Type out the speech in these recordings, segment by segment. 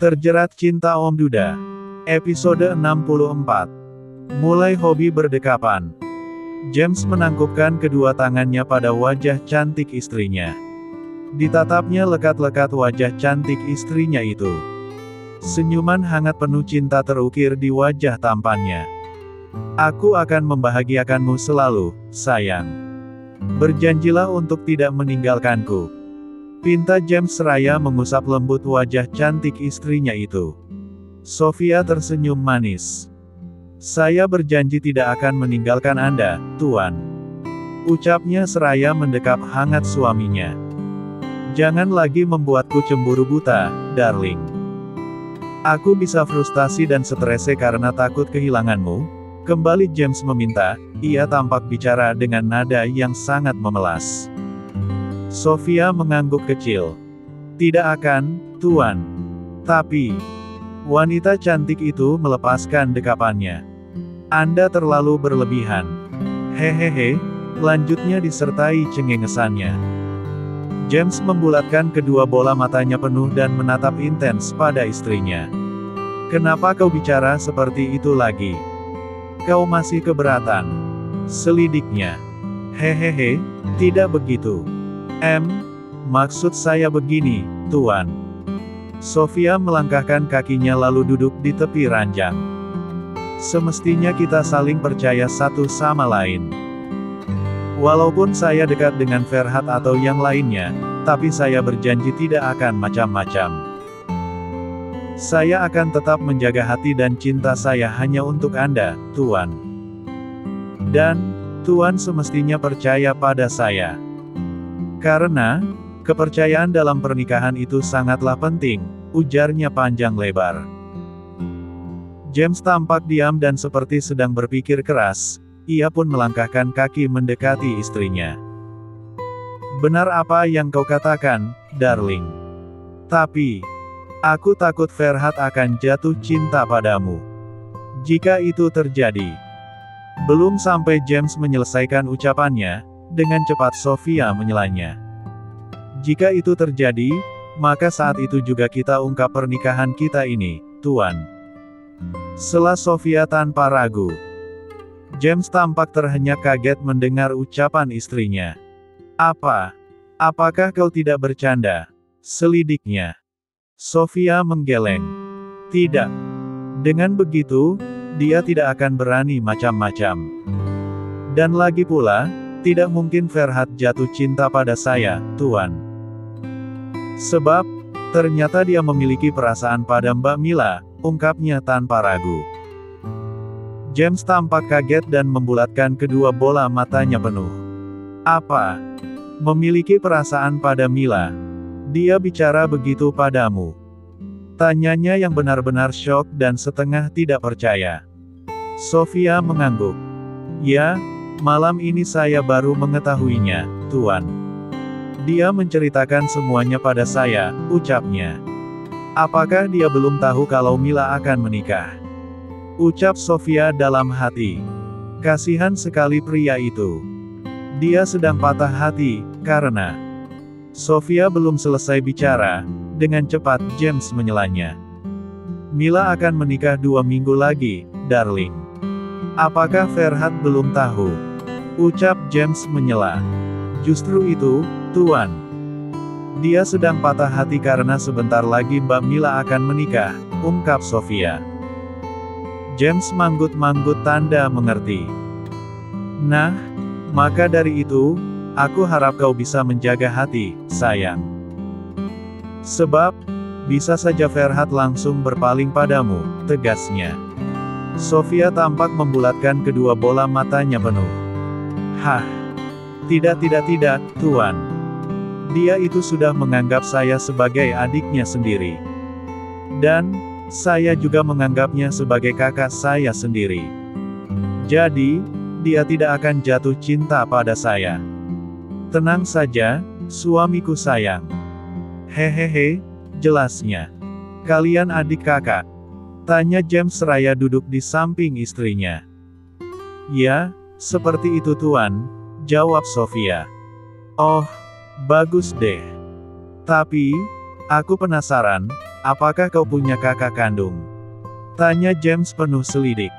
Terjerat Cinta Om Duda. Episode 64. Mulai hobi berdekapan. James menangkupkan kedua tangannya pada wajah cantik istrinya. Ditatapnya lekat-lekat wajah cantik istrinya itu. Senyuman hangat penuh cinta terukir di wajah tampannya. Aku akan membahagiakanmu selalu, sayang. Berjanjilah untuk tidak meninggalkanku. Pinta James seraya mengusap lembut wajah cantik istrinya itu. Sofia tersenyum manis. Saya berjanji tidak akan meninggalkan Anda, Tuan. Ucapnya seraya mendekap hangat suaminya. Jangan lagi membuatku cemburu buta, darling. Aku bisa frustasi dan strese karena takut kehilanganmu. Kembali James meminta, ia tampak bicara dengan nada yang sangat memelas. Sofia mengangguk kecil. Tidak akan, Tuan. Tapi, wanita cantik itu melepaskan dekapannya. Anda terlalu berlebihan. Hehehe, lanjutnya disertai cengengesannya. James membulatkan kedua bola matanya penuh dan menatap intens pada istrinya. Kenapa kau bicara seperti itu lagi? Kau masih keberatan? Selidiknya. Hehehe, tidak begitu. Maksud saya begini, Tuan. Sofia melangkahkan kakinya lalu duduk di tepi ranjang. Semestinya kita saling percaya satu sama lain. Walaupun saya dekat dengan Ferhat atau yang lainnya, tapi saya berjanji tidak akan macam-macam. Saya akan tetap menjaga hati dan cinta saya hanya untuk Anda, Tuan. Dan, Tuan semestinya percaya pada saya. Karena, kepercayaan dalam pernikahan itu sangatlah penting, ujarnya panjang lebar. James tampak diam dan seperti sedang berpikir keras, ia pun melangkahkan kaki mendekati istrinya. Benar apa yang kau katakan, darling. Tapi, aku takut Ferhat akan jatuh cinta padamu. Jika itu terjadi. Belum sampai James menyelesaikan ucapannya, dengan cepat Sofia menyelanya. Jika itu terjadi, maka saat itu juga kita ungkap pernikahan kita ini, Tuan. Sela Sofia tanpa ragu. James tampak terhenyak kaget mendengar ucapan istrinya. Apakah kau tidak bercanda? Selidiknya. Sofia menggeleng. Tidak. Dengan begitu, dia tidak akan berani macam-macam. Dan lagi pula, tidak mungkin Ferhat jatuh cinta pada saya, Tuan. Sebab, ternyata dia memiliki perasaan pada Mbak Mila, ungkapnya tanpa ragu. James tampak kaget dan membulatkan kedua bola matanya penuh. Apa? Memiliki perasaan pada Mila? Dia bicara begitu padamu? Tanyanya yang benar-benar syok dan setengah tidak percaya. Sofia mengangguk. Ya, malam ini saya baru mengetahuinya, Tuan. Dia menceritakan semuanya pada saya, ucapnya. Apakah dia belum tahu kalau Mila akan menikah? Ucap Sofia dalam hati. Kasihan sekali pria itu. Dia sedang patah hati, karena... Sofia belum selesai bicara, dengan cepat James menyelanya. Mila akan menikah 2 minggu lagi, darling. Apakah Ferhat belum tahu? Ucap James menyela. Justru itu, Tuan. Dia sedang patah hati karena sebentar lagi Mbak Mila akan menikah, ungkap Sofia. James manggut-manggut tanda mengerti. Nah, maka dari itu, aku harap kau bisa menjaga hati, sayang. Sebab, bisa saja Ferhat langsung berpaling padamu, tegasnya. Sofia tampak membulatkan kedua bola matanya penuh. Hah? Tidak, Tuan. Dia itu sudah menganggap saya sebagai adiknya sendiri. Dan, saya juga menganggapnya sebagai kakak saya sendiri. Jadi, dia tidak akan jatuh cinta pada saya. Tenang saja, suamiku sayang. Hehehe, jelasnya. Kalian adik kakak? Tanya James seraya duduk di samping istrinya. Ya, seperti itu Tuan, jawab Sofia. Oh, bagus deh. Tapi, aku penasaran, apakah kau punya kakak kandung? Tanya James penuh selidik.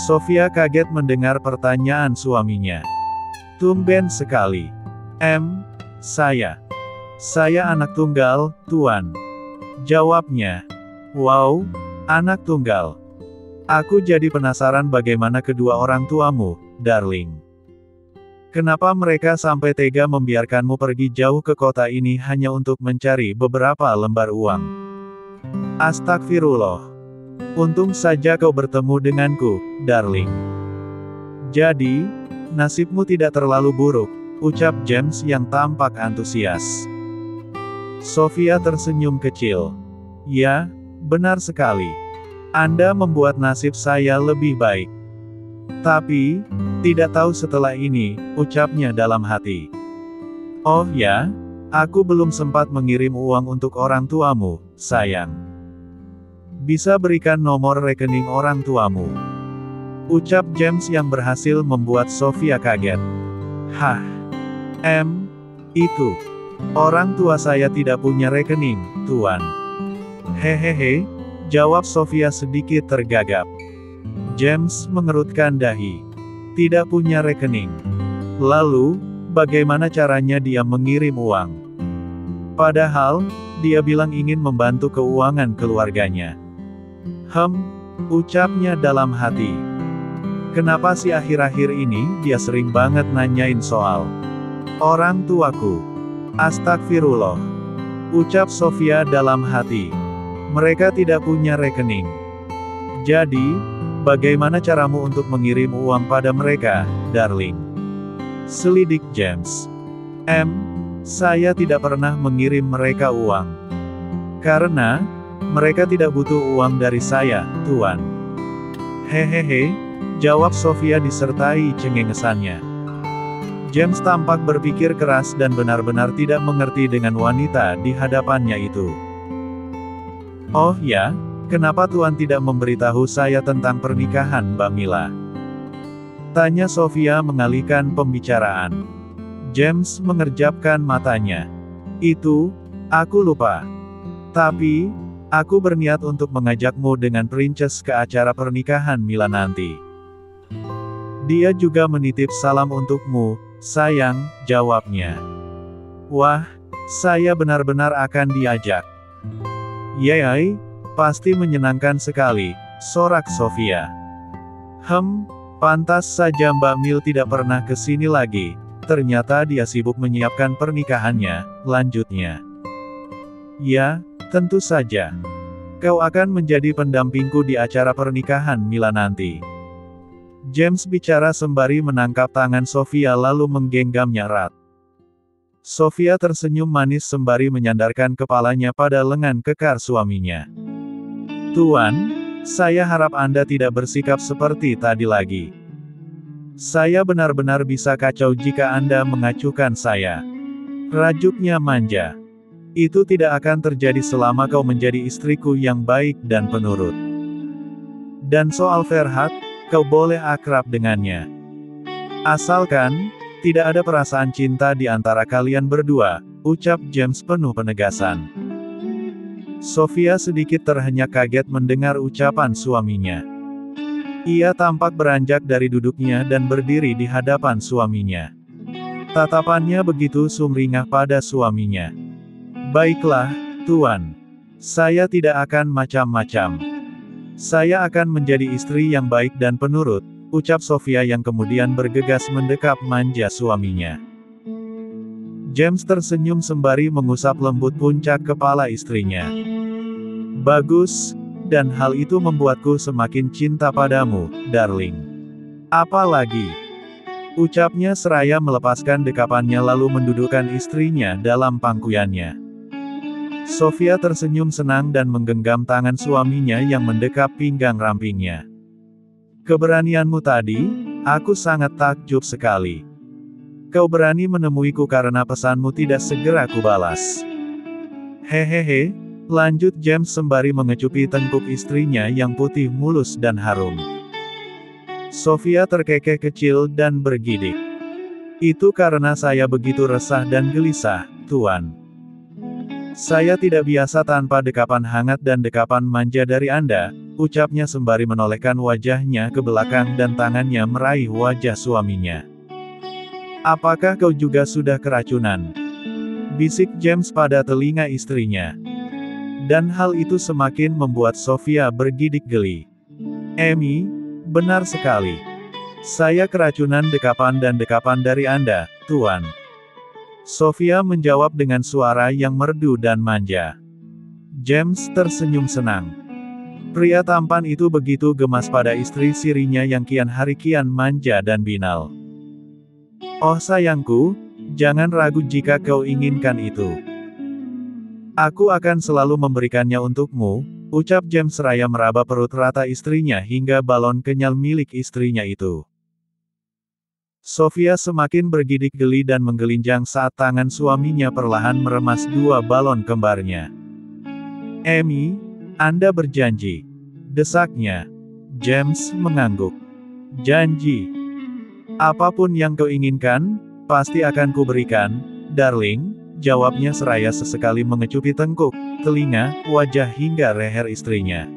Sofia kaget mendengar pertanyaan suaminya. Tumben sekali. Saya anak tunggal, Tuan. Jawabnya. Wow, anak tunggal. Aku jadi penasaran bagaimana kedua orang tuamu, darling. Kenapa mereka sampai tega membiarkanmu pergi jauh ke kota ini hanya untuk mencari beberapa lembar uang? Astagfirullah. Untung saja kau bertemu denganku, darling. Jadi, nasibmu tidak terlalu buruk, ucap James yang tampak antusias. Sofia tersenyum kecil. Ya, benar sekali. Anda membuat nasib saya lebih baik. Tapi, tidak tahu setelah ini, ucapnya dalam hati. Oh ya, aku belum sempat mengirim uang untuk orang tuamu, sayang. Bisa berikan nomor rekening orang tuamu? Ucap James yang berhasil membuat Sofia kaget. Hah? Itu. Orang tua saya tidak punya rekening, Tuan. Hehehe, jawab Sofia sedikit tergagap. James mengerutkan dahi. Tidak punya rekening. Lalu, bagaimana caranya dia mengirim uang? Padahal, dia bilang ingin membantu keuangan keluarganya. Ucapnya dalam hati. Kenapa sih akhir-akhir ini, dia sering banget nanyain soal orang tuaku? Astagfirullah. Ucap Sofia dalam hati. Mereka tidak punya rekening. Jadi, bagaimana caramu untuk mengirim uang pada mereka, darling? Selidik James. Saya tidak pernah mengirim mereka uang. Karena, mereka tidak butuh uang dari saya, Tuan. Hehehe, jawab Sofia disertai cengengesannya. James tampak berpikir keras dan benar-benar tidak mengerti dengan wanita di hadapannya itu. Oh ya, kenapa Tuan tidak memberitahu saya tentang pernikahan Mbak Mila? Tanya Sofia mengalihkan pembicaraan. James mengerjapkan matanya. Itu, aku lupa. Tapi, aku berniat untuk mengajakmu dengan Princess ke acara pernikahan Mila nanti. Dia juga menitip salam untukmu, sayang, jawabnya. Wah, saya benar-benar akan diajak. Yeay, pasti menyenangkan sekali, sorak Sofia. Pantas saja Mbak Mil tidak pernah ke sini lagi, ternyata dia sibuk menyiapkan pernikahannya, lanjutnya. Ya, tentu saja. Kau akan menjadi pendampingku di acara pernikahan Mila nanti. James bicara sembari menangkap tangan Sofia lalu menggenggamnya erat. Sofia tersenyum manis sembari menyandarkan kepalanya pada lengan kekar suaminya. Tuan, saya harap Anda tidak bersikap seperti tadi lagi. Saya benar-benar bisa kacau jika Anda mengacuhkan saya. Rajuknya manja. Itu tidak akan terjadi selama kau menjadi istriku yang baik dan penurut. Dan soal Ferhat, kau boleh akrab dengannya. Asalkan, tidak ada perasaan cinta di antara kalian berdua, ucap James penuh penegasan. Sofia sedikit terhenyak kaget mendengar ucapan suaminya. Ia tampak beranjak dari duduknya dan berdiri di hadapan suaminya. Tatapannya begitu sumringah pada suaminya. Baiklah, Tuan. Saya tidak akan macam-macam. Saya akan menjadi istri yang baik dan penurut, ucap Sofia yang kemudian bergegas mendekap manja suaminya. James tersenyum sembari mengusap lembut puncak kepala istrinya. Bagus, dan hal itu membuatku semakin cinta padamu, darling. Apalagi, ucapnya seraya melepaskan dekapannya lalu mendudukkan istrinya dalam pangkuannya. Sofia tersenyum senang dan menggenggam tangan suaminya yang mendekap pinggang rampingnya. Keberanianmu tadi, aku sangat takjub sekali. Kau berani menemuiku karena pesanmu tidak segera kubalas. Hehehe, lanjut James sembari mengecupi tengkuk istrinya yang putih mulus dan harum. Sofia terkekeh kecil dan bergidik. Itu karena saya begitu resah dan gelisah, Tuan. Saya tidak biasa tanpa dekapan hangat dan dekapan manja dari Anda, ucapnya sembari menolehkan wajahnya ke belakang dan tangannya meraih wajah suaminya. Apakah kau juga sudah keracunan? Bisik James pada telinga istrinya. Dan hal itu semakin membuat Sofia bergidik geli. Amy, benar sekali. Saya keracunan dekapan dan dekapan dari Anda, Tuan. Sofia menjawab dengan suara yang merdu dan manja. James tersenyum senang. Pria tampan itu begitu gemas pada istri sirinya yang kian hari kian manja dan binal. Oh sayangku, jangan ragu jika kau inginkan itu. Aku akan selalu memberikannya untukmu, ucap James seraya meraba perut rata istrinya hingga balon kenyal milik istrinya itu. Sofia semakin bergidik geli dan menggelinjang saat tangan suaminya perlahan meremas dua balon kembarnya. Amy, Anda berjanji. Desaknya. James mengangguk. Janji. Apapun yang kau inginkan, pasti akan kuberikan, darling, jawabnya seraya sesekali mengecupi tengkuk, telinga, wajah hingga leher istrinya.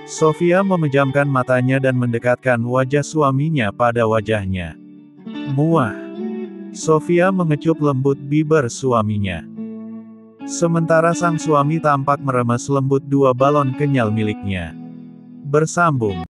Sofia memejamkan matanya dan mendekatkan wajah suaminya pada wajahnya. Muah. Sofia mengecup lembut bibir suaminya. Sementara sang suami tampak meremas lembut dua balon kenyal miliknya. Bersambung.